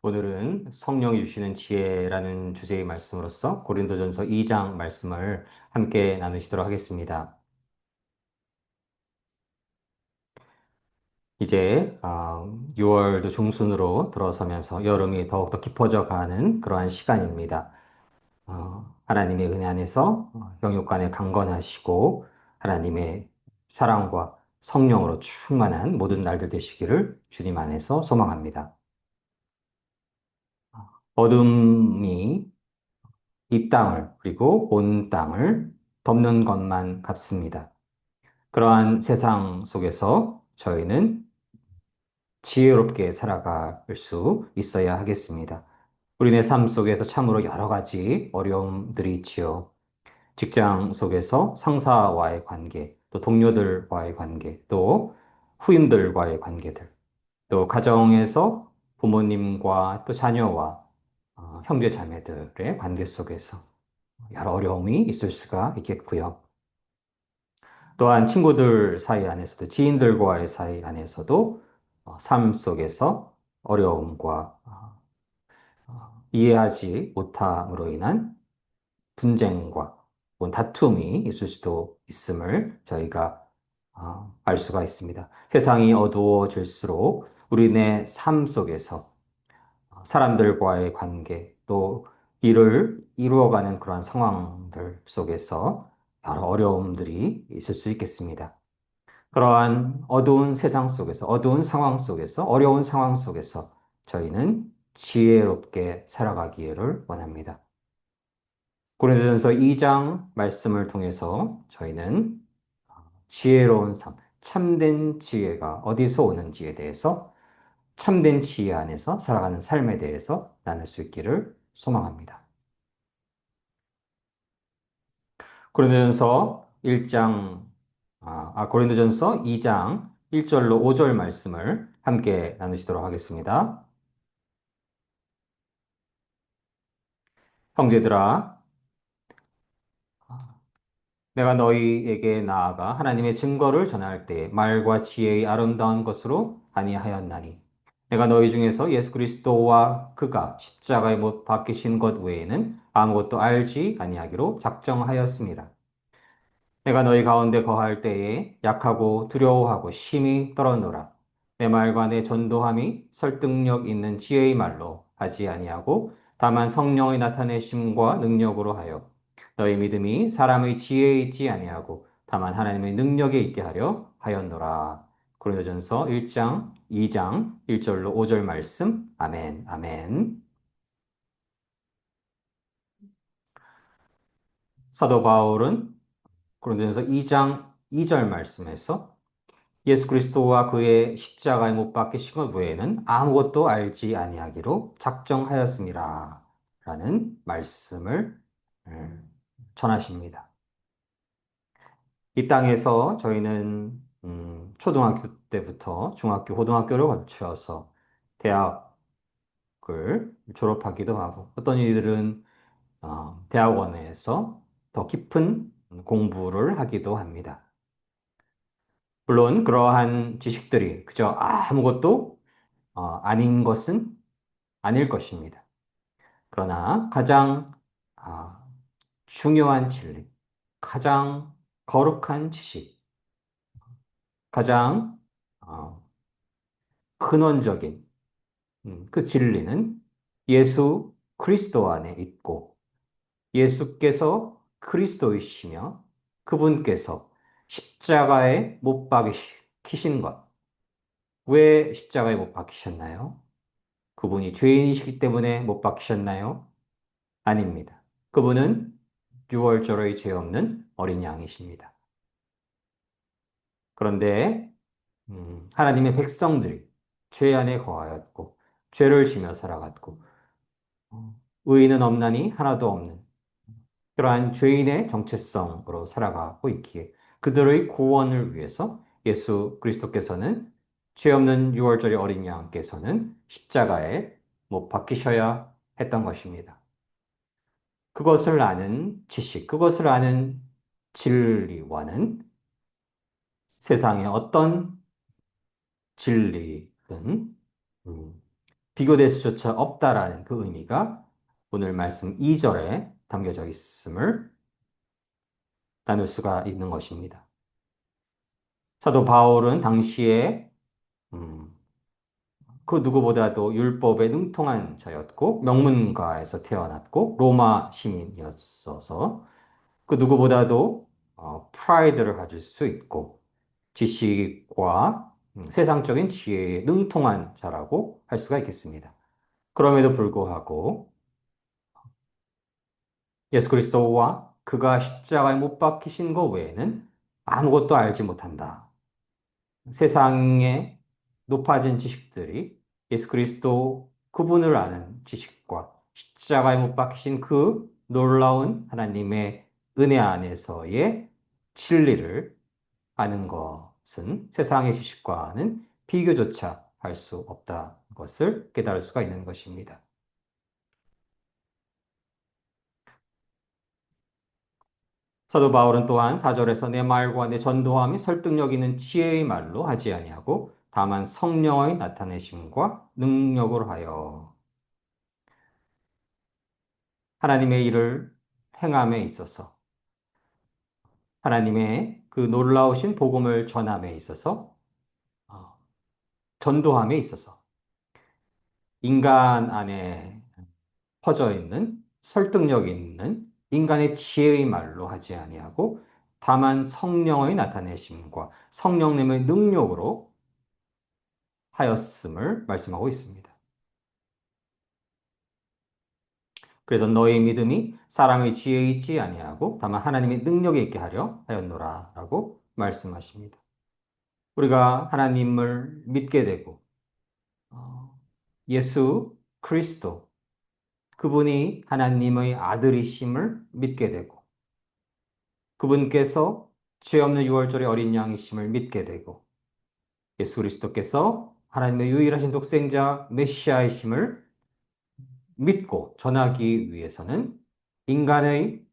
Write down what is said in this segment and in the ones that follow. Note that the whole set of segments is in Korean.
오늘은 성령이 주시는 지혜라는 주제의 말씀으로서 고린도전서 2장 말씀을 함께 나누시도록 하겠습니다. 이제 6월도 중순으로 들어서면서 여름이 더욱더 깊어져 가는 그러한 시간입니다. 하나님의 은혜 안에서 영육 간에 강건하시고 하나님의 사랑과 성령으로 충만한 모든 날들 되시기를 주님 안에서 소망합니다. 어둠이 이 땅을 그리고 온 땅을 덮는 것만 같습니다. 그러한 세상 속에서 저희는 지혜롭게 살아갈 수 있어야 하겠습니다. 우리네 삶 속에서 참으로 여러 가지 어려움들이 있지요. 직장 속에서 상사와의 관계, 또 동료들과의 관계, 또 후임들과의 관계들, 또 가정에서 부모님과 또 자녀와 형제 자매들의 관계 속에서 여러 어려움이 있을 수가 있겠고요. 또한 친구들 사이 안에서도 지인들과의 사이 안에서도 삶 속에서 어려움과 이해하지 못함으로 인한 분쟁과 혹은 다툼이 있을 수도 있음을 저희가 알 수가 있습니다. 세상이 어두워질수록 우리네 삶 속에서 사람들과의 관계, 또 일을 이루어가는 그러한 상황들 속에서 여러 어려움들이 있을 수 있겠습니다. 그러한 어두운 세상 속에서, 어두운 상황 속에서, 어려운 상황 속에서 저희는 지혜롭게 살아가기를 원합니다. 고린도전서 2장 말씀을 통해서 저희는 지혜로운 삶, 참된 지혜가 어디서 오는지에 대해서 참된 지혜 안에서 살아가는 삶에 대해서 나눌 수 있기를 소망합니다. 고린도전서 1장, 고린도전서 2장 1절로 5절 말씀을 함께 나누시도록 하겠습니다. 형제들아, 내가 너희에게 나아가 하나님의 증거를 전할 때 말과 지혜의 아름다운 것으로 아니하였나니 내가 너희 중에서 예수 그리스도와 그가 십자가에 못 박히신 것 외에는 아무것도 알지 아니하기로 작정하였습니다. 내가 너희 가운데 거할 때에 약하고 두려워하고 심히 떨었노라. 내 말과 내 전도함이 설득력 있는 지혜의 말로 하지 아니하고 다만 성령의 나타내심과 능력으로 하여 너희 믿음이 사람의 지혜에 있지 아니하고 다만 하나님의 능력에 있게 하려 하였노라. 고린도전서 1장, 2장 1절로 5절 말씀. 아멘. 아멘. 사도 바울은 고린도전서 2장 2절 말씀에서 예수 그리스도와 그의 십자가에 못 박히신 것 외에는 아무것도 알지 아니하기로 작정하였습니다. 라는 말씀을 전하십니다. 이 땅에서 저희는 초등학교 때부터 중학교, 고등학교를 거쳐서 대학을 졸업하기도 하고 어떤 이들은 대학원에서 더 깊은 공부를 하기도 합니다. 물론 그러한 지식들이 그저 아무것도 아닌 것은 아닐 것입니다. 그러나 가장 아, 중요한 진리, 가장 거룩한 지식, 가장 어, 근원적인 그 진리는 예수 그리스도 안에 있고 예수께서 그리스도이시며 그분께서 십자가에 못 박히신 것. 왜 십자가에 못 박히셨나요? 그분이 죄인이시기 때문에 못 박히셨나요? 아닙니다. 그분은 6월절의 죄 없는 어린 양이십니다. 그런데 하나님의 백성들이 죄 안에 거하였고 죄를 지며 살아갔고 의인은 없나니 하나도 없는 그러한 죄인의 정체성으로 살아가고 있기에 그들의 구원을 위해서 예수 그리스도께서는 죄 없는 6월절의 어린 양께서는 십자가에 못 박히셔야 했던 것입니다. 그것을 아는 지식, 그것을 아는 진리와는 세상의 어떤 진리든 비교될 수조차 없다라는 그 의미가 오늘 말씀 2절에 담겨져 있음을 나눌 수가 있는 것입니다. 사도 바울은 당시에 음, 그 누구보다도 율법에 능통한 자였고 명문가에서 태어났고 로마 시민이었어서 그 누구보다도 프라이드를 가질 수 있고 지식과 세상적인 지혜에 능통한 자라고 할 수가 있겠습니다. 그럼에도 불구하고 예수 그리스도와 그가 십자가에 못 박히신 것 외에는 아무것도 알지 못한다. 세상의 높아진 지식들이 예수 그리스도 그분을 아는 지식과 십자가에 못 박히신 그 놀라운 하나님의 은혜 안에서의 진리를 아는 것은 세상의 지식과는 비교조차 할 수 없다는 것을 깨달을 수가 있는 것입니다. 사도 바울은 또한 4절에서 내 말과 내 전도함이 설득력 있는 지혜의 말로 하지 아니하고 다만 성령의 나타내심과 능력으로 하여 하나님의 일을 행함에 있어서 하나님의 그 놀라우신 복음을 전함에 있어서 어, 전도함에 있어서 인간 안에 퍼져 있는 설득력 있는 인간의 지혜의 말로 하지 아니하고 다만 성령의 나타내심과 성령님의 능력으로 하였음을 말씀하고 있습니다. 그래서 너의 믿음이 사람의 지혜에 있지 아니하고 다만 하나님의 능력에 있게 하려 하였노라라고 말씀하십니다. 우리가 하나님을 믿게 되고 예수 그리스도 그분이 하나님의 아들이심을 믿게 되고 그분께서 죄 없는 유월절의 어린 양이심을 믿게 되고 예수 그리스도께서 하나님의 유일하신 독생자 메시아이심을 믿고 전하기 위해서는 인간의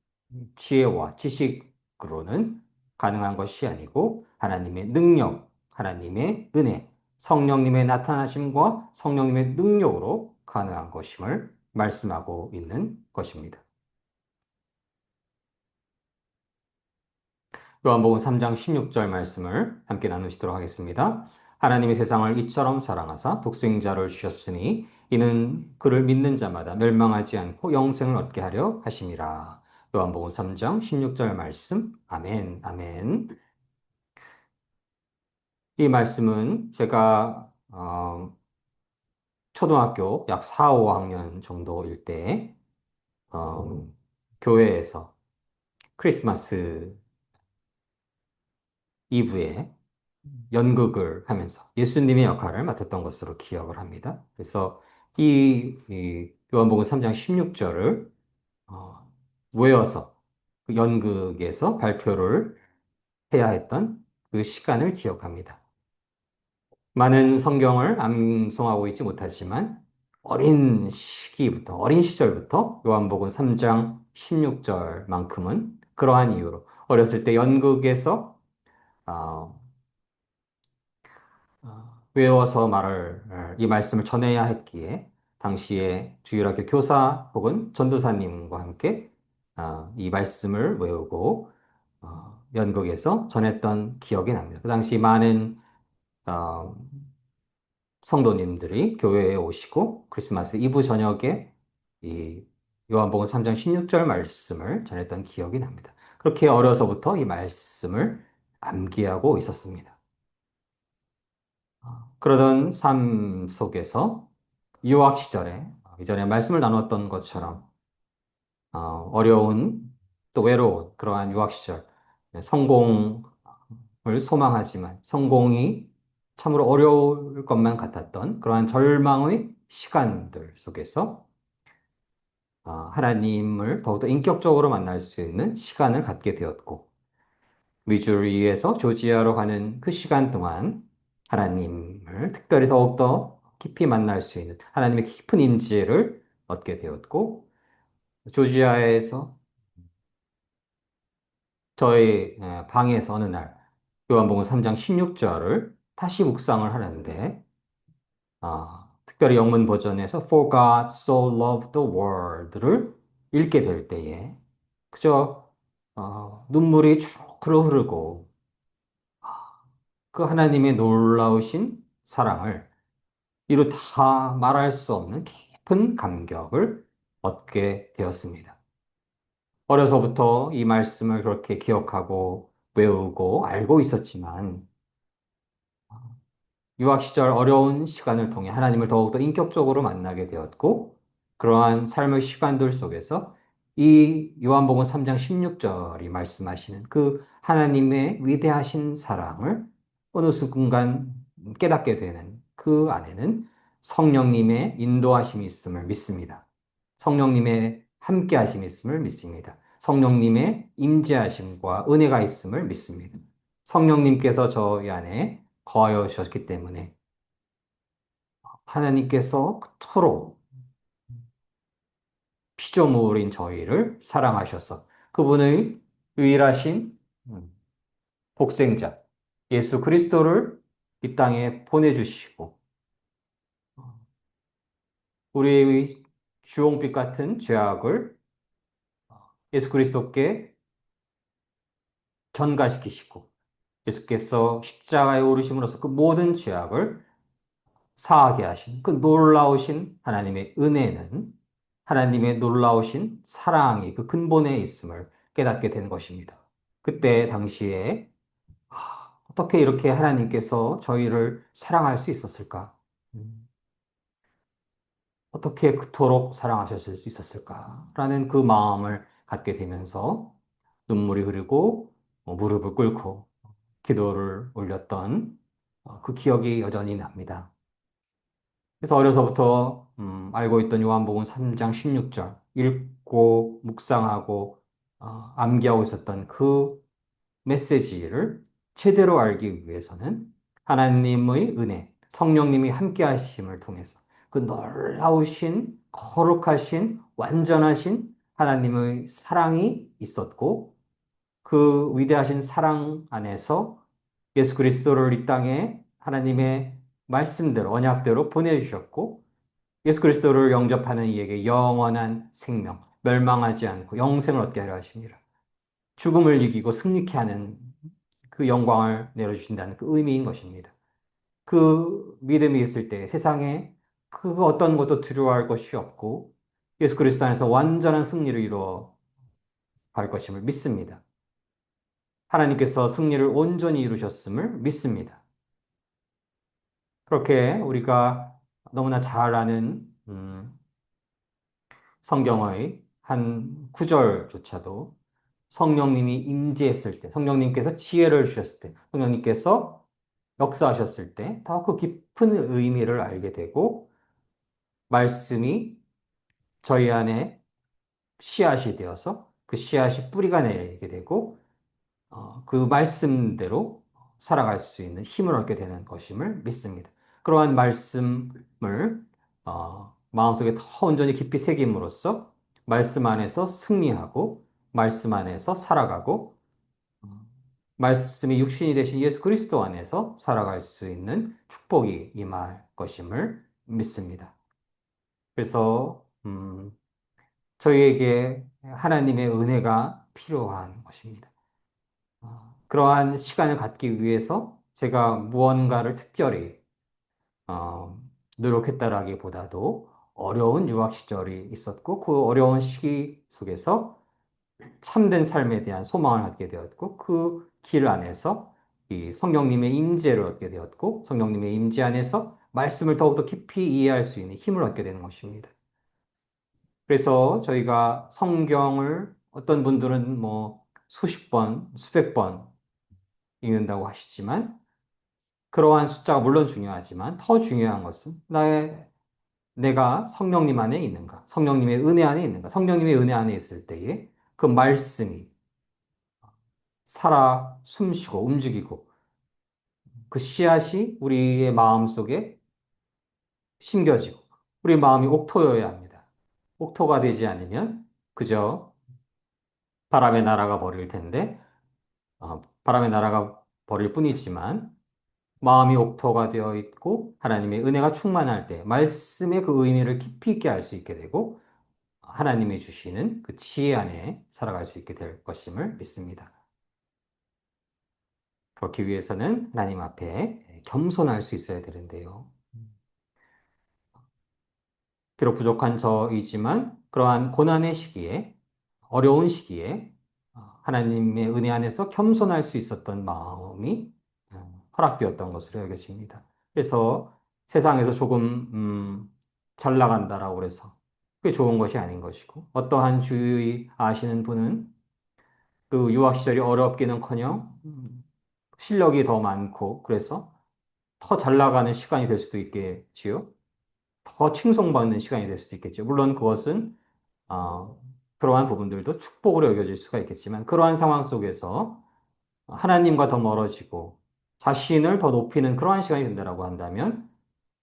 지혜와 지식으로는 가능한 것이 아니고 하나님의 능력, 하나님의 은혜, 성령님의 나타나심과 성령님의 능력으로 가능한 것임을 말씀하고 있는 것입니다. 요한복음 3장 16절 말씀을 함께 나누시도록 하겠습니다. 하나님이 세상을 이처럼 사랑하사 독생자를 주셨으니 이는 그를 믿는 자마다 멸망하지 않고 영생을 얻게 하려 하심이라. 요한복음 3장 16절 말씀. 아멘. 아멘. 이 말씀은 제가 초등학교 약 4, 5학년 정도일 때 어, 교회에서 크리스마스 이브에 연극을 하면서 예수님의 역할을 맡았던 것으로 기억을 합니다. 그래서 이 요한복음 3장 16절을 외워서 그 연극에서 발표를 해야 했던 그 시간을 기억합니다. 많은 성경을 암송하고 있지 못하지만 어린 시절부터 요한복음 3장 16절만큼은 그러한 이유로 어렸을 때 연극에서 어, 외워서 이 말씀을 전해야 했기에 당시에 주일학교 교사 혹은 전도사님과 함께 이 말씀을 외우고 연극에서 전했던 기억이 납니다. 그 당시 많은 어, 성도님들이 교회에 오시고 크리스마스 이브 저녁에 이 요한복음 3장 16절 말씀을 전했던 기억이 납니다. 그렇게 어려서부터 이 말씀을 암기하고 있었습니다. 그러던 삶 속에서 유학 시절에 이전에 말씀을 나눴던 것처럼 어려운 또 외로운 그러한 유학 시절 성공을 소망하지만 성공이 참으로 어려울 것만 같았던 그러한 절망의 시간들 속에서 하나님을 더욱더 인격적으로 만날 수 있는 시간을 갖게 되었고 미주리에서 조지아로 가는 그 시간 동안 하나님을 특별히 더욱더 깊이 만날 수 있는 하나님의 깊은 임재를 얻게 되었고 조지아에서 저희 방에서 어느 날 요한복음 3장 16절을 다시 묵상을 하는데 특별히 영문 버전에서 For God so loved the world를 읽게 될 때에 그저 눈물이 주르르 흐르고 그 하나님의 놀라우신 사랑을 이루 다 말할 수 없는 깊은 감격을 얻게 되었습니다. 어려서부터 이 말씀을 그렇게 기억하고 외우고 알고 있었지만 유학 시절 어려운 시간을 통해 하나님을 더욱더 인격적으로 만나게 되었고, 그러한 삶의 시간들 속에서 이 요한복음 3장 16절이 말씀하시는 그 하나님의 위대하신 사랑을 어느 순간 깨닫게 되는 그 안에는 성령님의 인도하심이 있음을 믿습니다. 성령님의 함께하심이 있음을 믿습니다. 성령님의 임재하심과 은혜가 있음을 믿습니다. 성령님께서 저희 안에 거하여 주셨기 때문에 하나님께서 그토록 피조물인 저희를 사랑하셔서 그분의 유일하신 복생자 예수 그리스도를 이 땅에 보내주시고 우리의 주홍빛 같은 죄악을 예수 그리스도께 전가시키시고 예수께서 십자가에 오르심으로써 그 모든 죄악을 사하게 하신 그 놀라우신 하나님의 은혜는 하나님의 놀라우신 사랑이 그 근본에 있음을 깨닫게 된 것입니다. 그때 당시에 어떻게 이렇게 하나님께서 저희를 사랑할 수 있었을까? 음, 어떻게 그토록 사랑하셨을 수 있었을까라는 그 마음을 갖게 되면서 눈물이 흐르고 무릎을 꿇고 기도를 올렸던 그 기억이 여전히 납니다. 그래서 어려서부터 알고 있던 요한복음 3장 16절 읽고 묵상하고 암기하고 있었던 그 메시지를 제대로 알기 위해서는 하나님의 은혜, 성령님이 함께 하심을 통해서 그 놀라우신 거룩하신 완전하신 하나님의 사랑이 있었고 그 위대하신 사랑 안에서 예수 그리스도를 이 땅에 하나님의 말씀대로 언약대로 보내주셨고 예수 그리스도를 영접하는 이에게 영원한 생명, 멸망하지 않고 영생을 얻게 하려 하십니다. 죽음을 이기고 승리케 하는 그 영광을 내려주신다는 그 의미인 것입니다. 그 믿음이 있을 때 세상에 그 어떤 것도 두려워할 것이 없고 예수 그리스도 안에서 완전한 승리를 이루어 갈 것임을 믿습니다. 하나님께서 승리를 온전히 이루셨음을 믿습니다. 그렇게 우리가 너무나 잘 아는 성경의 한 구절조차도 성령님이 임재했을 때, 성령님께서 지혜를 주셨을 때, 성령님께서 역사하셨을 때 더 그 깊은 의미를 알게 되고 말씀이 저희 안에 씨앗이 되어서 그 씨앗이 뿌리가 내리게 되고 그 말씀대로 살아갈 수 있는 힘을 얻게 되는 것임을 믿습니다. 그러한 말씀을 마음속에 더 온전히 깊이 새김으로써 말씀 안에서 승리하고 말씀 안에서 살아가고 말씀이 육신이 되신 예수 그리스도 안에서 살아갈 수 있는 축복이 임할 것임을 믿습니다. 그래서 저희에게 하나님의 은혜가 필요한 것입니다. 그러한 시간을 갖기 위해서 제가 무언가를 특별히 어, 노력했다라기보다도 어려운 유학 시절이 있었고 그 어려운 시기 속에서 참된 삶에 대한 소망을 갖게 되었고 그 길 안에서 이 성령님의 임재를 얻게 되었고 성령님의 임재 안에서 말씀을 더욱더 깊이 이해할 수 있는 힘을 얻게 되는 것입니다. 그래서 저희가 성경을 어떤 분들은 뭐 수십 번, 수백 번 읽는다고 하시지만 그러한 숫자가 물론 중요하지만 더 중요한 것은 내가 성령님 안에 있는가, 성령님의 은혜 안에 있는가, 성령님의 은혜 안에 있을 때에 그 말씀이 살아 숨쉬고 움직이고 그 씨앗이 우리의 마음 속에 심겨지고 우리 마음이 옥토여야 합니다. 옥토가 되지 않으면 그저 바람에 날아가 버릴 텐데 바람에 날아가 버릴 뿐이지만 마음이 옥토가 되어 있고 하나님의 은혜가 충만할 때 말씀의 그 의미를 깊이 있게 알 수 있게 되고 하나님이 주시는 그 지혜 안에 살아갈 수 있게 될 것임을 믿습니다. 그렇기 위해서는 하나님 앞에 겸손할 수 있어야 되는데요. 비록 부족한 저이지만 그러한 고난의 시기에, 어려운 시기에 하나님의 은혜 안에서 겸손할 수 있었던 마음이 허락되었던 것으로 여겨집니다. 그래서 세상에서 조금 잘 나간다라고 그래서 그게 좋은 것이 아닌 것이고 어떠한 주의 아시는 분은 그 유학 시절이 어렵기는커녕 실력이 더 많고 그래서 더 잘 나가는 시간이 될 수도 있겠지요. 더 칭송받는 시간이 될 수도 있겠죠. 물론 그것은 어, 그러한 부분들도 축복으로 여겨질 수가 있겠지만 그러한 상황 속에서 하나님과 더 멀어지고 자신을 더 높이는 그러한 시간이 된다라고 한다면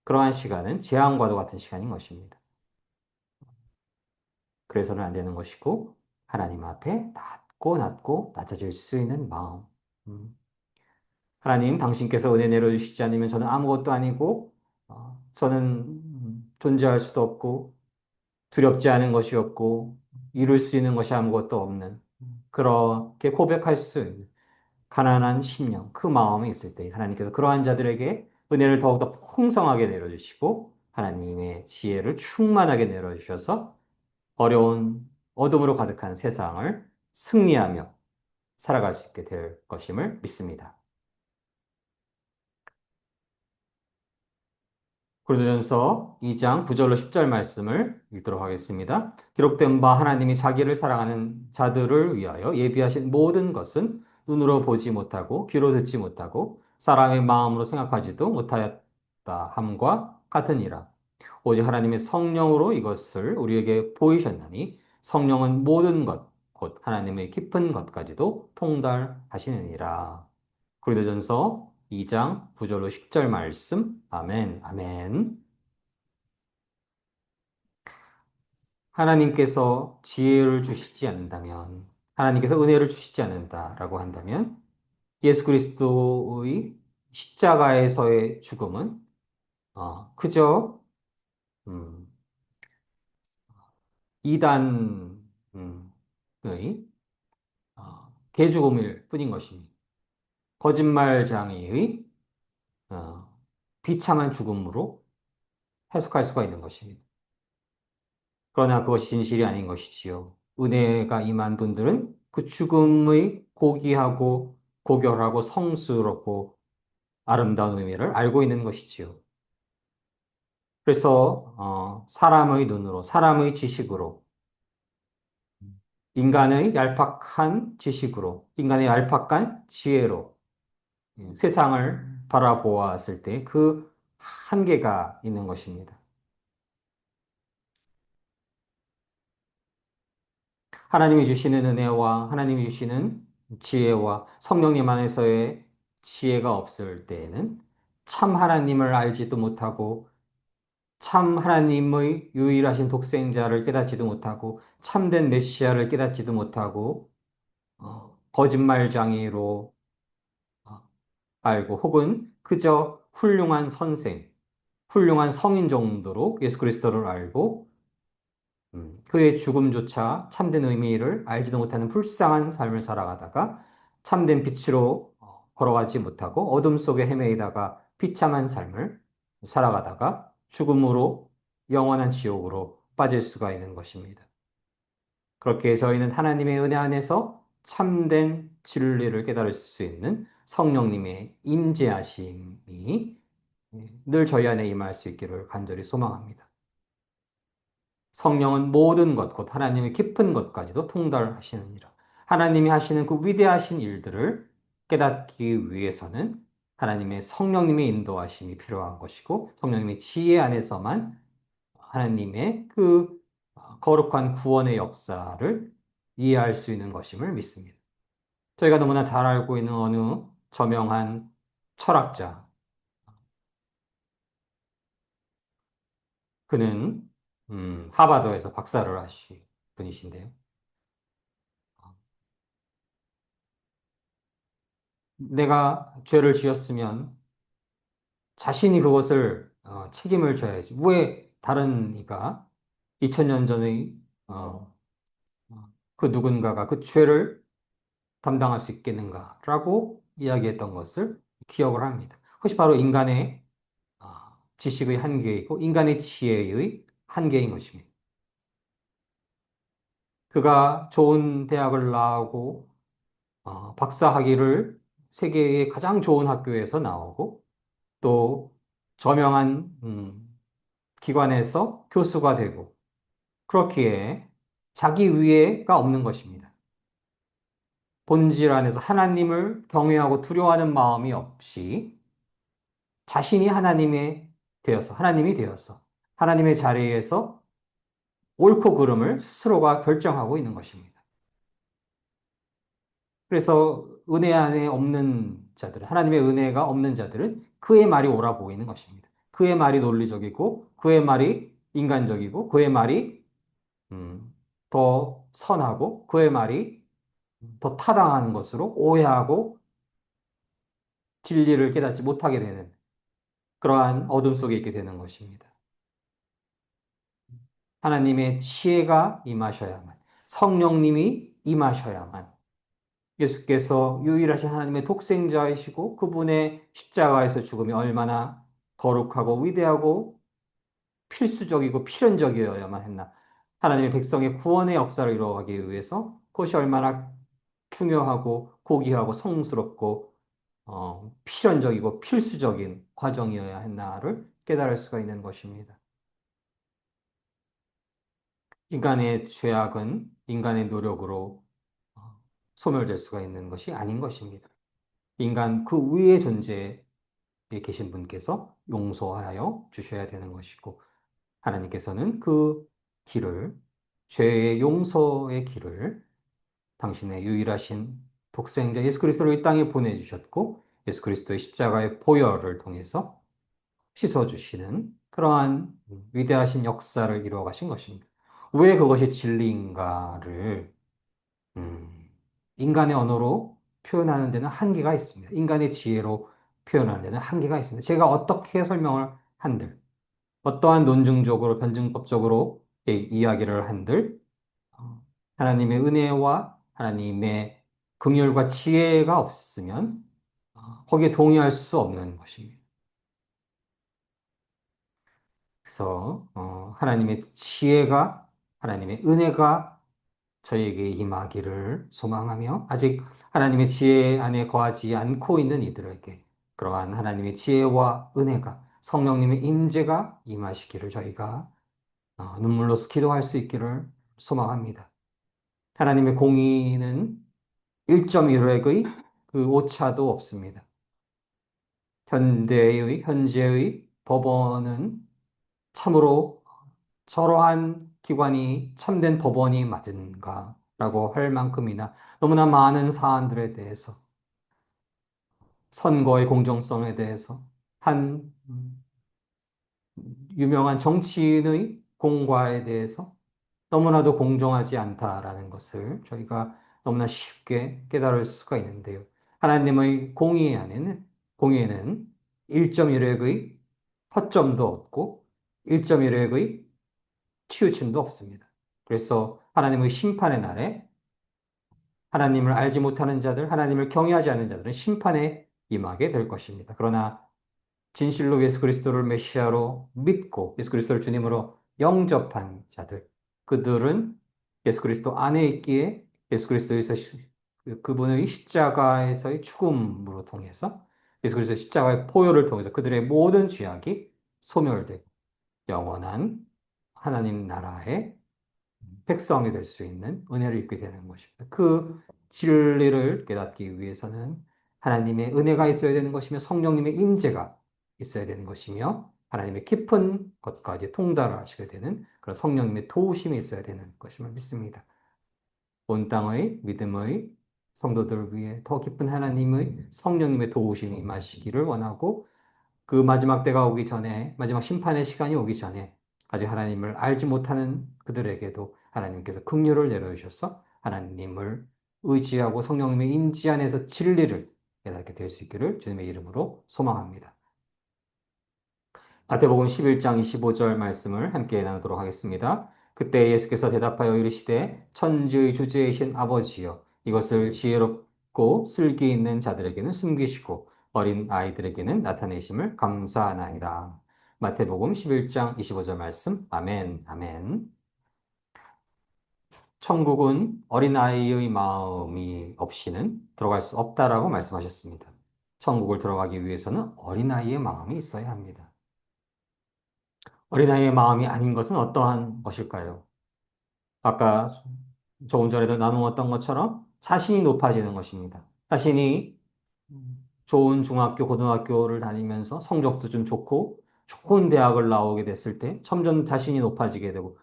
그러한 시간은 재앙과도 같은 시간인 것입니다. 그래서는 안 되는 것이고 하나님 앞에 낮고 낮아질 수 있는 마음. 음. 하나님, 당신께서 은혜 내려주시지 않으면 저는 아무것도 아니고 저는 존재할 수도 없고 두렵지 않은 것이 없고 이룰 수 있는 것이 아무것도 없는 그렇게 고백할 수 있는 가난한 심령, 그 마음이 있을 때 하나님께서 그러한 자들에게 은혜를 더욱더 풍성하게 내려주시고 하나님의 지혜를 충만하게 내려주셔서 어려운 어둠으로 가득한 세상을 승리하며 살아갈 수 있게 될 것임을 믿습니다. 고린도전서 2장 9절로 10절 말씀을 읽도록 하겠습니다. 기록된 바 하나님이 자기를 사랑하는 자들을 위하여 예비하신 모든 것은 눈으로 보지 못하고 귀로 듣지 못하고 사람의 마음으로 생각하지도 못하였다 함과 같으니라. 오직 하나님의 성령으로 이것을 우리에게 보이셨나니 성령은 모든 것, 곧 하나님의 깊은 것까지도 통달하시느니라. 고린도전서 2장 9절로 10절 말씀. 아멘. 아멘. 하나님께서 지혜를 주시지 않는다면, 하나님께서 은혜를 주시지 않는다라고 한다면, 예수 그리스도의 십자가에서의 죽음은 그저 음, 이단의 개죽음일 뿐인 것입니다. 거짓말장애의 어, 비참한 죽음으로 해석할 수가 있는 것입니다. 그러나 그것이 진실이 아닌 것이지요. 은혜가 임한 분들은 그 죽음의 고귀하고 고결하고 성스럽고 아름다운 의미를 알고 있는 것이지요. 그래서 사람의 눈으로, 사람의 지식으로, 인간의 얄팍한 지식으로, 인간의 얄팍한 지혜로 세상을 바라보았을 때 그 한계가 있는 것입니다. 하나님이 주시는 은혜와 하나님이 주시는 지혜와 성령님 안에서의 지혜가 없을 때에는 참 하나님을 알지도 못하고 참 하나님의 유일하신 독생자를 깨닫지도 못하고 참된 메시아를 깨닫지도 못하고 거짓말장애로 어, 알고 혹은 그저 훌륭한 선생, 훌륭한 성인 정도로 예수 그리스도를 알고 그의 죽음조차 참된 의미를 알지도 못하는 불쌍한 삶을 살아가다가 참된 빛으로 걸어가지 못하고 어둠 속에 헤매이다가 비참한 삶을 살아가다가 죽음으로 영원한 지옥으로 빠질 수가 있는 것입니다. 그렇게 저희는 하나님의 은혜 안에서 참된 진리를 깨달을 수 있는 성령님의 임재하심이 늘 저희 안에 임할 수 있기를 간절히 소망합니다. 성령은 모든 것, 곧 하나님의 깊은 것까지도 통달하시느니라. 하나님이 하시는 그 위대하신 일들을 깨닫기 위해서는 하나님의 성령님의 인도하심이 필요한 것이고, 성령님의 지혜 안에서만 하나님의 그 거룩한 구원의 역사를 이해할 수 있는 것임을 믿습니다. 저희가 너무나 잘 알고 있는 어느 저명한 철학자, 그는 하버드에서 박사를 하신 분이신데요. 내가 죄를 지었으면 자신이 그것을 책임을 져야지. 왜 다른 이가 2000년 전의 어, 그 누군가가 그 죄를 담당할 수 있겠는가라고 이야기했던 것을 기억을 합니다. 그것이 바로 인간의 지식의 한계이고 인간의 지혜의 한계인 것입니다. 그가 좋은 대학을 나오고 박사 학위를 세계의 가장 좋은 학교에서 나오고 또 저명한 기관에서 교수가 되고 그렇기에 자기 위에가 없는 것입니다. 본질 안에서 하나님을 경외하고 두려워하는 마음이 없이 자신이 하나님이 되어서 하나님의 자리에서 옳고 그름을 스스로가 결정하고 있는 것입니다. 그래서 은혜 안에 없는 자들은, 하나님의 은혜가 없는 자들은 그의 말이 옳아 보이는 것입니다. 그의 말이 논리적이고, 그의 말이 인간적이고, 그의 말이 더 선하고, 그의 말이 더 타당한 것으로 오해하고 진리를 깨닫지 못하게 되는 그러한 어둠 속에 있게 되는 것입니다. 하나님의 지혜가 임하셔야만, 성령님이 임하셔야만, 예수께서 유일하신 하나님의 독생자이시고 그분의 십자가에서 죽음이 얼마나 거룩하고 위대하고 필수적이고 필연적이어야만 했나. 하나님의 백성의 구원의 역사를 이루어가기 위해서 그것이 얼마나 중요하고 고귀하고 성스럽고 필연적이고 필수적인 과정이어야 했나를 깨달을 수가 있는 것입니다. 인간의 죄악은 인간의 노력으로 어, 소멸될 수가 있는 것이 아닌 것입니다. 인간 그 위의 존재에 계신 분께서 용서하여 주셔야 되는 것이고, 하나님께서는 그 길을, 죄의 용서의 길을 당신의 유일하신 독생자 예수 그리스도를 이 땅에 보내주셨고, 예수 그리스도의 십자가의 보혈을 통해서 씻어주시는 그러한 위대하신 역사를 이루어 가신 것입니다. 왜 그것이 진리인가를 음, 인간의 언어로 표현하는 데는 한계가 있습니다. 인간의 지혜로 표현하는 데는 한계가 있습니다. 제가 어떻게 설명을 한들, 어떠한 논증적으로, 변증법적으로 이야기를 한들, 하나님의 은혜와 하나님의 긍휼과 지혜가 없으면 거기에 동의할 수 없는 것입니다. 그래서 하나님의 지혜가, 하나님의 은혜가 저희에게 임하기를 소망하며 아직 하나님의 지혜 안에 거하지 않고 있는 이들에게 그러한 하나님의 지혜와 은혜가 성령님의 임재가 임하시기를 저희가 눈물로써 기도할 수 있기를 소망합니다. 하나님의 공의는 1.1획의 그 오차도 없습니다. 현재의 법원은 참으로 저러한 기관이 참된 법원이 맞은가라고 할 만큼이나 너무나 많은 사안들에 대해서 선거의 공정성에 대해서 한 유명한 정치인의 공과에 대해서 너무나도 공정하지 않다라는 것을 저희가 너무나 쉽게 깨달을 수가 있는데요. 하나님의 공의에는 1.1획의 허점도 없고 1.1획의 치우침도 없습니다. 그래서 하나님의 심판의 날에 하나님을 알지 못하는 자들, 하나님을 경외하지 않는 자들은 심판에 임하게 될 것입니다. 그러나 진실로 예수 그리스도를 메시아로 믿고 예수 그리스도를 주님으로 영접한 자들, 그들은 예수 그리스도 안에 있기에 예수 그리스도에서 그분의 십자가에서의 죽음으로 통해서 예수 그리스도의 십자가의 포효를 통해서 그들의 모든 죄악이 소멸되고 영원한 하나님 나라의 백성이 될 수 있는 은혜를 입게 되는 것입니다. 그 진리를 깨닫기 위해서는 하나님의 은혜가 있어야 되는 것이며 성령님의 임재가 있어야 되는 것이며 하나님의 깊은 것까지 통달을 하시게 되는 그런 성령님의 도우심이 있어야 되는 것임을 믿습니다. 온 땅의 믿음의 성도들을 위해 더 깊은 하나님의 성령님의 도우심이 임하시기를 원하고 그 마지막 때가 오기 전에, 마지막 심판의 시간이 오기 전에 아직 하나님을 알지 못하는 그들에게도 하나님께서 긍휼을 내려주셔서 하나님을 의지하고 성령님의 임재 안에서 진리를 깨닫게 될 수 있기를 주님의 이름으로 소망합니다. 마태복음 11장 25절 말씀을 함께 나누도록 하겠습니다. 그때 예수께서 대답하여 이르시되 천지의 주제이신 아버지여 이것을 지혜롭고 슬기 있는 자들에게는 숨기시고 어린 아이들에게는 나타내심을 감사하나이다. 마태복음 11장 25절 말씀. 아멘. 아멘. 천국은 어린아이의 마음이 없이는 들어갈 수 없다라고 말씀하셨습니다. 천국을 들어가기 위해서는 어린아이의 마음이 있어야 합니다. 어린아이의 마음이 아닌 것은 어떠한 것일까요? 아까 조금 전에도 나누었던 것처럼 자신이 높아지는 것입니다. 자신이 좋은 중학교, 고등학교를 다니면서 성적도 좀 좋고 좋은 대학을 나오게 됐을 때 점점 자신이 높아지게 되고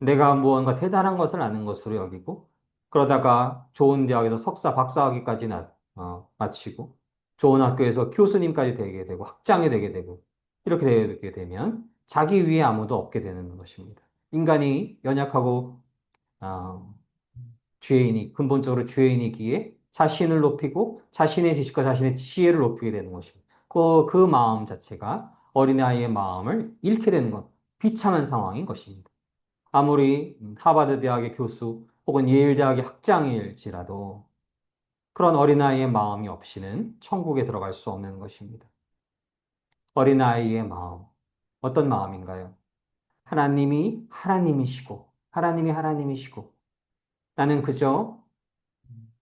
내가 무언가 대단한 것을 아는 것으로 여기고 그러다가 좋은 대학에서 석사, 박사학위까지 마치고 좋은 학교에서 교수님까지 되게 되고 학장이 되게 되고 이렇게 되게 되면 자기 위에 아무도 없게 되는 것입니다. 인간이 연약하고 어, 근본적으로 죄인이기에 자신을 높이고 자신의 지식과 자신의 지혜를 높이게 되는 것입니다. 그 마음 자체가 어린아이의 마음을 잃게 되는 것, 비참한 상황인 것입니다. 아무리 하버드 대학의 교수 혹은 예일 대학의 학장일지라도 그런 어린아이의 마음이 없이는 천국에 들어갈 수 없는 것입니다. 어린아이의 마음, 어떤 마음인가요? 하나님이 하나님이시고, 하나님이 하나님이시고, 나는 그저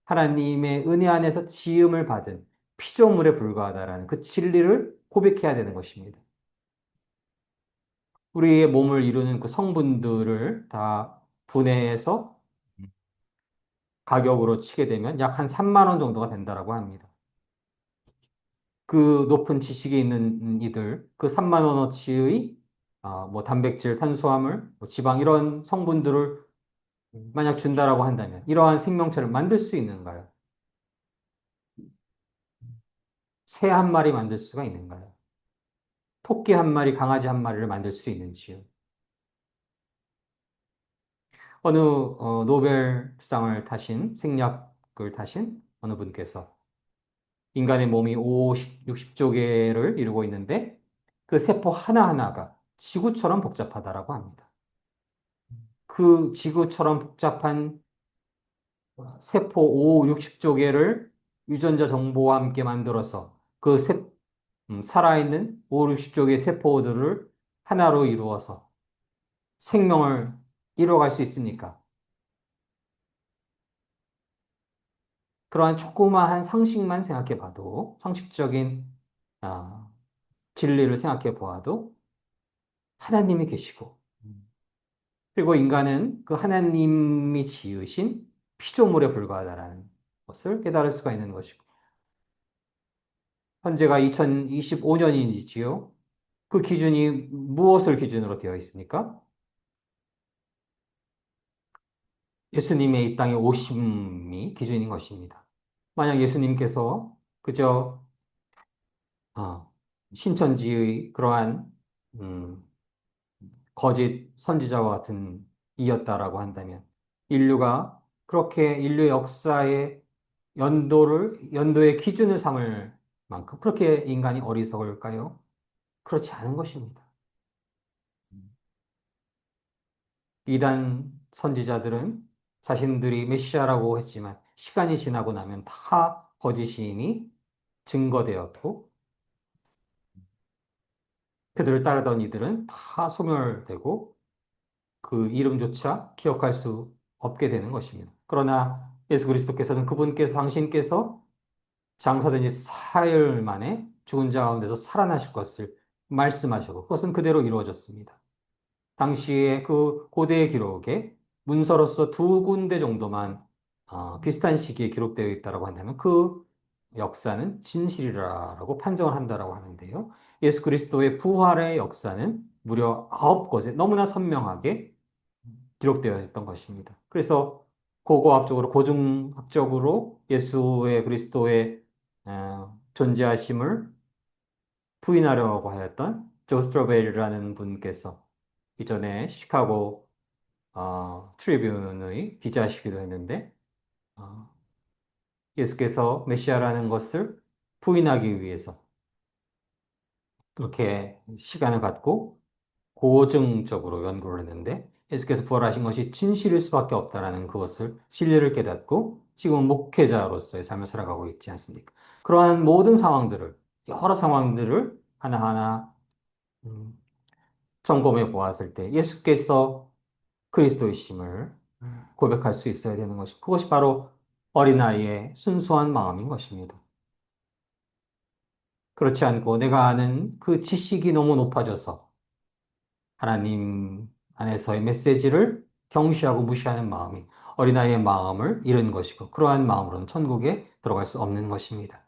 하나님의 은혜 안에서 지음을 받은 피조물에 불과하다라는 그 진리를 고백해야 되는 것입니다. 우리의 몸을 이루는 그 성분들을 다 분해해서 가격으로 치게 되면 약 한 3만 원 정도가 된다라고 합니다. 그 높은 지식이 있는 이들, 그 3만 원어치의 뭐 단백질, 탄수화물, 뭐 지방 이런 성분들을 만약 준다라고 한다면 이러한 생명체를 만들 수 있는가요? 새 한 마리 만들 수가 있는가요? 토끼 한 마리, 강아지 한 마리를 만들 수 있는지요? 어느 노벨상을 타신 생략을 타신 어느 분께서 인간의 몸이 50, 60조 개를 이루고 있는데 그 세포 하나하나가 지구처럼 복잡하다라고 합니다. 그 지구처럼 복잡한 세포 5, 60조 개를 유전자 정보와 함께 만들어서 살아있는 5, 60조 개의 세포들을 하나로 이루어서 생명을 이뤄갈 수 있습니까? 그러한 조그마한 상식만 생각해 봐도, 상식적인 아, 진리를 생각해 보아도 하나님이 계시고, 그리고 인간은 그 하나님이 지으신 피조물에 불과하다라는 것을 깨달을 수가 있는 것이고, 현재가 2025년이지요. 그 기준이 무엇을 기준으로 되어 있습니까? 예수님의 이 땅에 오심이 기준인 것입니다. 만약 예수님께서 그저 신천지의 그러한 음, 거짓 선지자와 같은 이였다라고 한다면 인류가 그렇게 인류의 역사의 연도의 기준을 삼을 만큼 그렇게 인간이 어리석을까요? 그렇지 않은 것입니다. 이단 선지자들은 자신들이 메시아라고 했지만 시간이 지나고 나면 다 거짓임이 증거되었고 그들을 따르던 이들은 다 소멸되고 그 이름조차 기억할 수 없게 되는 것입니다. 그러나 예수 그리스도께서는 그분께서 당신께서 장사된 지 사흘 만에 죽은 자 가운데서 살아나실 것을 말씀하셨고 그것은 그대로 이루어졌습니다. 당시에 그 고대의 기록에 문서로서 두 군데 정도만 비슷한 시기에 기록되어 있다고 한다면 그 역사는 진실이라고 판정을 한다라고 하는데요. 예수 그리스도의 부활의 역사는 무려 9곳에 너무나 선명하게 기록되어 있던 것입니다. 그래서 고고학적으로, 고증학적으로 예수의 그리스도의 존재하심을 부인하려고 하였던 조 스트로베리라는 분께서 이전에 시카고 트리뷴의 기자시기도 했는데 어, 예수께서 메시아라는 것을 부인하기 위해서 이렇게 시간을 갖고 고증적으로 연구를 했는데 예수께서 부활하신 것이 진실일 수밖에 없다라는 그것을 진리를 깨닫고 지금 목회자로서의 삶을 살아가고 있지 않습니까? 그러한 모든 상황들을 여러 상황들을 하나하나 음, 점검해 보았을 때 예수께서 그리스도이심을 고백할 수 있어야 되는 것이 그것이 바로 어린아이의 순수한 마음인 것입니다. 그렇지 않고 내가 아는 그 지식이 너무 높아져서 하나님 안에서의 메시지를 경시하고 무시하는 마음이 어린아이의 마음을 잃은 것이고 그러한 마음으로는 천국에 들어갈 수 없는 것입니다.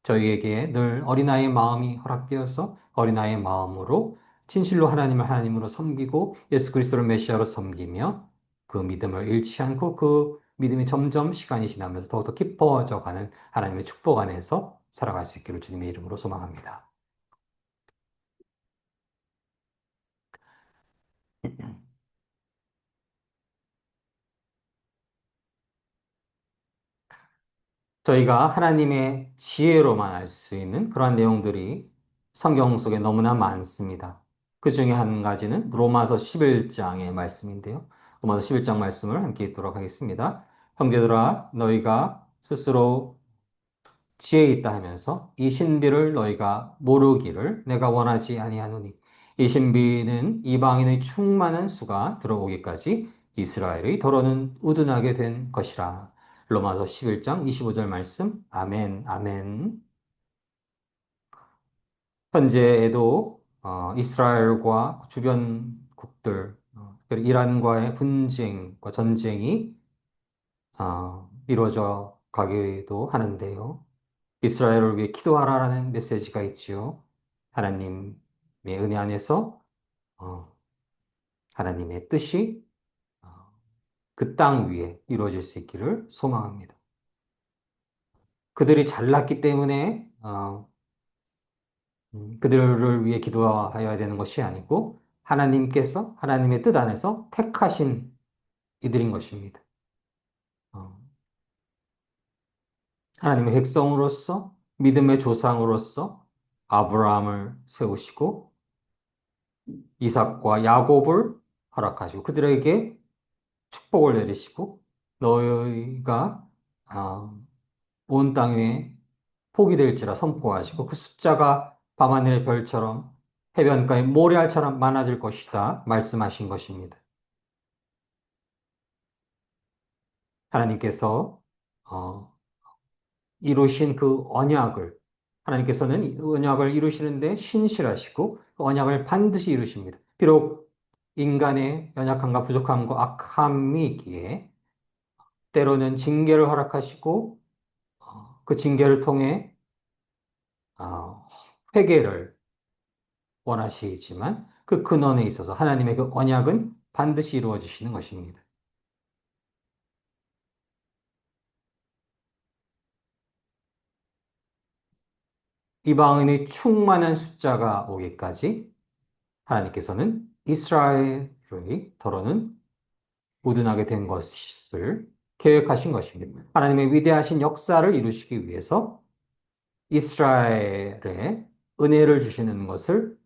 저희에게 늘 어린아이의 마음이 허락되어서 어린아이의 마음으로 진실로 하나님을 하나님으로 섬기고 예수 그리스도를 메시아로 섬기며 그 믿음을 잃지 않고 그 믿음이 점점 시간이 지나면서 더욱더 깊어져 가는 하나님의 축복 안에서 살아갈 수 있기를 주님의 이름으로 소망합니다. 저희가 하나님의 지혜로만 알 수 있는 그러한 내용들이 성경 속에 너무나 많습니다. 그 중에 한 가지는 로마서 11장의 말씀인데요. 로마서 11장 말씀을 함께 읽도록 하겠습니다. 형제들아, 너희가 스스로 지혜 있다 하면서 이 신비를 너희가 모르기를 내가 원하지 아니하노니 이 신비는 이방인의 충만한 수가 들어오기까지 이스라엘의 더러는 우둔하게 된 것이라. 로마서 11장 25절 말씀. 아멘, 아멘. 현재에도 이스라엘과 주변국들, 특별히 이란과의 분쟁과 전쟁이 이루어져 가기도 하는데요. 이스라엘을 위해 기도하라라는 메시지가 있지요. 하나님의 은혜 안에서 어, 하나님의 뜻이 그 땅 위에 이루어질 수 있기를 소망합니다. 그들이 잘났기 때문에 그들을 위해 기도하여야 되는 것이 아니고 하나님께서 하나님의 뜻 안에서 택하신 이들인 것입니다. 어, 하나님의 백성으로서 믿음의 조상으로서 아브라함을 세우시고 이삭과 야곱을 허락하시고 그들에게 축복을 내리시고 너희가 아, 온 땅에 복이 될지라 선포하시고 그 숫자가 밤하늘의 별처럼 해변가의 모래알처럼 많아질 것이다 말씀하신 것입니다. 하나님께서 어, 이루신 그 언약을 하나님께서는 이 언약을 이루시는데 신실하시고 그 언약을 반드시 이루십니다. 비록 인간의 연약함과 부족함과 악함이 있기에 때로는 징계를 허락하시고 그 징계를 통해 어, 회개를 원하시지만 그 근원에 있어서 하나님의 그 언약은 반드시 이루어지시는 것입니다. 이방인의 충만한 숫자가 오기까지 하나님께서는 이스라엘의 더러는 우둔하게 된 것을 계획하신 것입니다. 하나님의 위대하신 역사를 이루시기 위해서 이스라엘에 은혜를 주시는 것을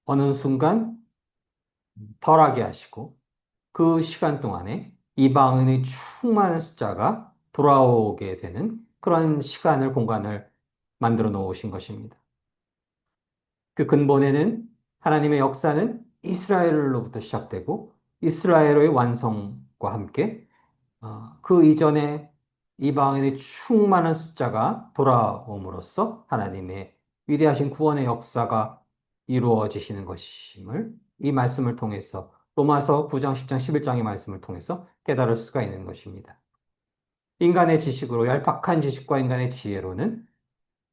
어느 순간 덜하게 하시고 그 시간 동안에 이방인의 충만한 숫자가 돌아오게 되는 그런 시간을, 공간을 만들어 놓으신 것입니다. 그 근본에는 하나님의 역사는 이스라엘로부터 시작되고 이스라엘의 완성과 함께 그 이전에 이방인의 충만한 숫자가 돌아옴으로써 하나님의 위대하신 구원의 역사가 이루어지시는 것임을 이 말씀을 통해서 로마서 9장, 10장, 11장의 말씀을 통해서 깨달을 수가 있는 것입니다. 인간의 지식으로 얄팍한 지식과 인간의 지혜로는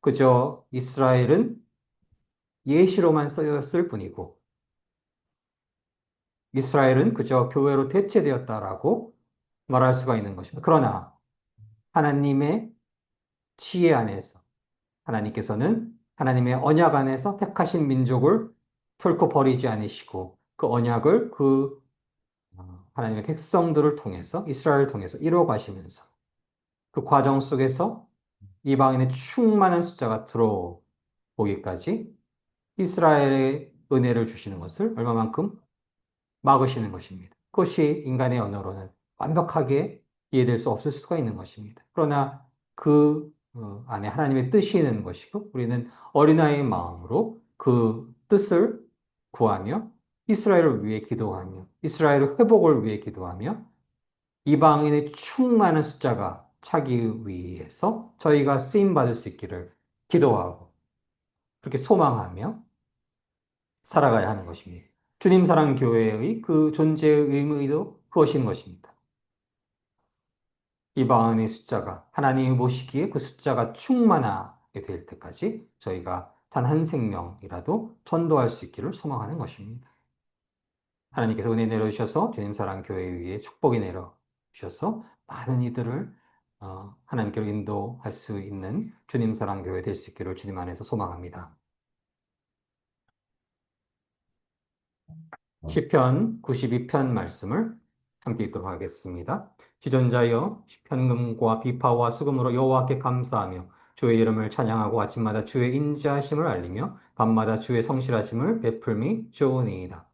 그저 이스라엘은 예시로만 쓰였을 뿐이고 이스라엘은 그저 교회로 대체되었다라고 말할 수가 있는 것입니다. 그러나 하나님의 지혜 안에서 하나님께서는 하나님의 언약 안에서 택하신 민족을 결코 버리지 않으시고 그 언약을 하나님의 백성들을 통해서 이스라엘을 통해서 이루어 가시면서 그 과정 속에서 이방인의 충만한 숫자가 들어오기까지 이스라엘의 은혜를 주시는 것을 얼마만큼 막으시는 것입니다. 그것이 인간의 언어로는 완벽하게 이해될 수 없을 수가 있는 것입니다. 그러나 그 안에 하나님의 뜻이 있는 것이고 우리는 어린아이의 마음으로 그 뜻을 구하며 이스라엘을 위해 기도하며 이스라엘의 회복을 위해 기도하며 이방인의 충만한 숫자가 차기 위해서 저희가 쓰임 받을 수 있기를 기도하고 그렇게 소망하며 살아가야 하는 것입니다. 주님 사랑 교회의 그 존재의 의미도 그것인 것입니다. 이방인의 숫자가 하나님이 보시기에 그 숫자가 충만하게 될 때까지 저희가 단 한 생명이라도 전도할 수 있기를 소망하는 것입니다. 하나님께서 은혜 내려주셔서 주님 사랑 교회 위에 축복이 내려주셔서 많은 이들을 하나님께로 인도할 수 있는 주님 사랑 교회 될 수 있기를 주님 안에서 소망합니다. 시편 92편 말씀을 함께 읽도록 하겠습니다. 지존자여 시편금과 비파와 수금으로 여호와께 감사하며 주의 이름을 찬양하고 아침마다 주의 인자하심을 알리며 밤마다 주의 성실하심을 베풀미 좋으니이다.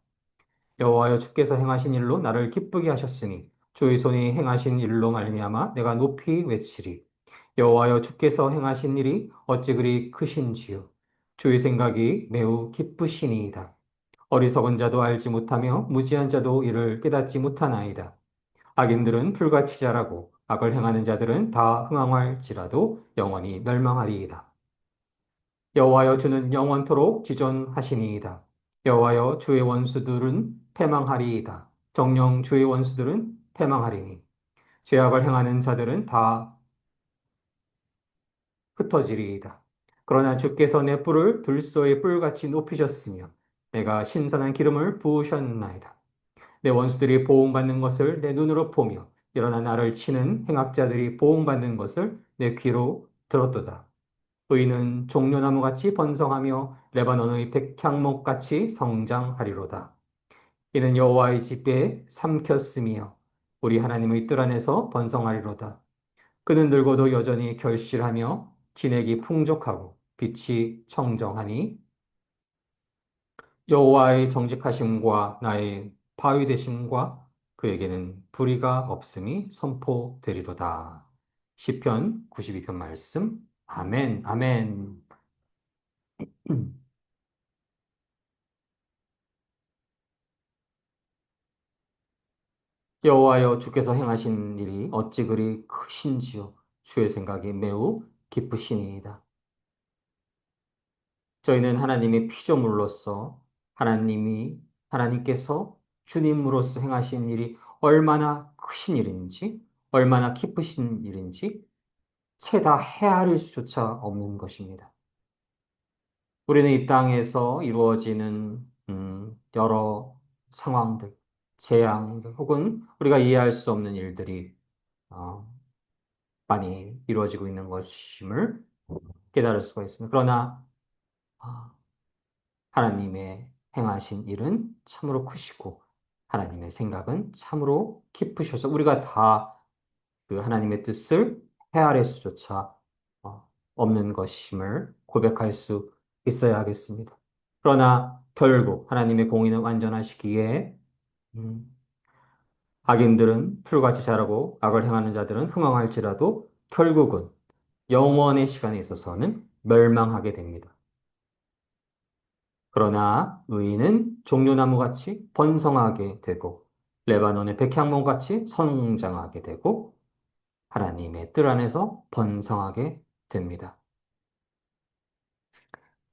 여호와여 주께서 행하신 일로 나를 기쁘게 하셨으니 주의 손이 행하신 일로 말미암아 내가 높이 외치리. 여호와여 주께서 행하신 일이 어찌 그리 크신지요. 주의 생각이 매우 기쁘시니이다. 어리석은 자도 알지 못하며 무지한 자도 이를 깨닫지 못하나이다. 악인들은 풀같이 자라고 악을 행하는 자들은 다 흥황할지라도 영원히 멸망하리이다. 여호와여 주는 영원토록 지존하시니이다. 여호와여 주의 원수들은 패망하리이다. 정녕 주의 원수들은 패망하리니 죄악을 행하는 자들은 다 흩어지리이다. 그러나 주께서 내 뿔을 들소의 뿔같이 높이셨으며 내가 신선한 기름을 부으셨나이다. 내 원수들이 보응받는 것을 내 눈으로 보며 일어나 나를 치는 행악자들이 보응받는 것을 내 귀로 들었도다. 의인은 종려나무같이 번성하며 레바논의 백향목같이 성장하리로다. 이는 여호와의 집에 삼켰으며 우리 하나님의 뜰 안에서 번성하리로다. 그는 늙어도 여전히 결실하며 진액이 풍족하고 빛이 청정하니 여호와의 정직하심과 나의 바위 되심과 그에게는 불의가 없음이 선포되리로다. 시편 92편 말씀. 아멘, 아멘. 여호와여 주께서 행하신 일이 어찌 그리 크신지요. 주의 생각이 매우 깊으시니이다. 저희는 하나님의 피조물로서 하나님께서 주님으로서 행하신 일이 얼마나 크신 일인지, 얼마나 기쁘신 일인지 채 다 헤아릴 수조차 없는 것입니다. 우리는 이 땅에서 이루어지는 여러 상황들, 재앙들, 혹은 우리가 이해할 수 없는 일들이 어, 많이 이루어지고 있는 것임을 깨달을 수가 있습니다. 그러나 아, 하나님의 행하신 일은 참으로 크시고 하나님의 생각은 참으로 깊으셔서 우리가 다 그 하나님의 뜻을 헤아릴 수조차 없는 것임을 고백할 수 있어야 하겠습니다. 그러나 결국 하나님의 공의는 완전하시기에 음, 악인들은 풀같이 자라고 악을 행하는 자들은 흥황할지라도 결국은 영원의 시간에 있어서는 멸망하게 됩니다. 그러나 의인은 종려나무같이 번성하게 되고 레바논의 백향목같이 성장하게 되고 하나님의 뜰 안에서 번성하게 됩니다.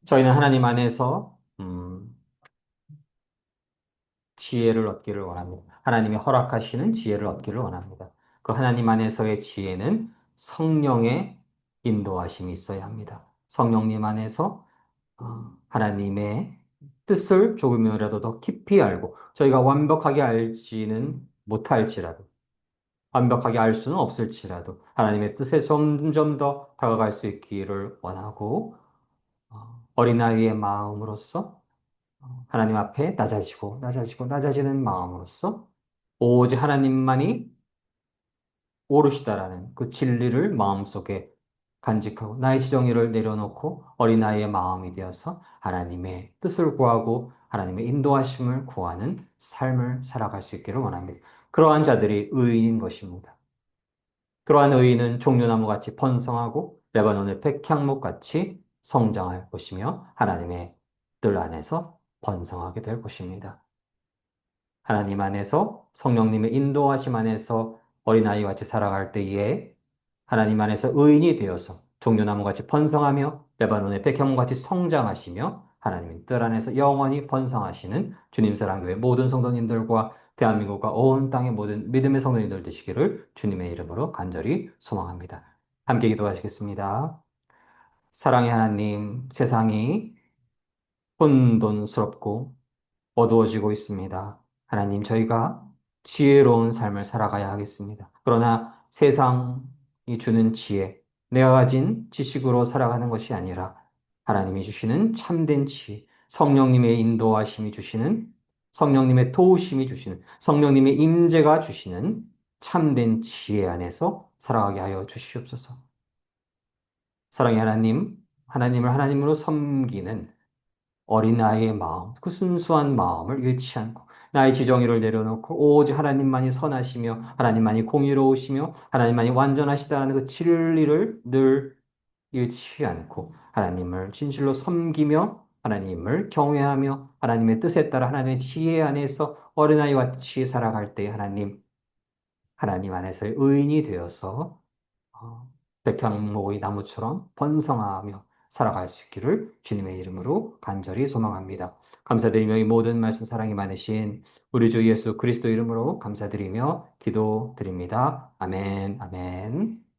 저희는 하나님 안에서 지혜를 얻기를 원합니다. 하나님이 허락하시는 지혜를 얻기를 원합니다. 그 하나님 안에서의 지혜는 성령의 인도하심이 있어야 합니다. 성령님 안에서 하나님의 뜻을 조금이라도 더 깊이 알고 저희가 완벽하게 알지는 못할지라도 완벽하게 알 수는 없을지라도 하나님의 뜻에 점점 더 다가갈 수 있기를 원하고 어린아이의 마음으로서 하나님 앞에 낮아지고 낮아지고 낮아지는 마음으로서 오직 하나님만이 옳으시다라는 그 진리를 마음속에 간직하고 나의 지정의를 내려놓고 어린아이의 마음이 되어서 하나님의 뜻을 구하고 하나님의 인도하심을 구하는 삶을 살아갈 수 있기를 원합니다. 그러한 자들이 의인인 것입니다. 그러한 의인은 종려나무같이 번성하고 레바논의 백향목같이 성장할 것이며 하나님의 뜰 안에서 번성하게 될 것입니다. 하나님 안에서 성령님의 인도하심 안에서 어린아이와 같이 살아갈 때에 하나님 안에서 의인이 되어서 종려나무같이 번성하며 레바논의 백향목같이 성장하시며 하나님의 뜰 안에서 영원히 번성하시는 주님 사랑교회 모든 성도님들과 대한민국과 온 땅의 모든 믿음의 성도님들 되시기를 주님의 이름으로 간절히 소망합니다. 함께 기도하시겠습니다. 사랑의 하나님, 세상이 혼돈스럽고 어두워지고 있습니다. 하나님, 저희가 지혜로운 삶을 살아가야 하겠습니다. 그러나 세상이 주는 지혜, 내가 가진 지식으로 살아가는 것이 아니라 하나님이 주시는 참된 지혜, 성령님의 인도하심이 주시는 성령님의 도우심이 주시는 성령님의 임재가 주시는 참된 지혜 안에서 살아가게 하여 주시옵소서. 사랑의 하나님, 하나님을 하나님으로 섬기는 어린아이의 마음, 그 순수한 마음을 잃지 않고 나의 지정의를 내려놓고 오직 하나님만이 선하시며 하나님만이 공의로우시며 하나님만이 완전하시다는 그 진리를 늘 잃지 않고 하나님을 진실로 섬기며 하나님을 경외하며 하나님의 뜻에 따라 하나님의 지혜 안에서 어린아이와 같이 살아갈 때 하나님 안에서의 의인이 되어서 백향목의 나무처럼 번성하며 살아갈 수 있기를 주님의 이름으로 간절히 소망합니다. 감사드리며 이 모든 말씀 사랑이 많으신 우리 주 예수 그리스도 이름으로 감사드리며 기도드립니다. 아멘, 아멘.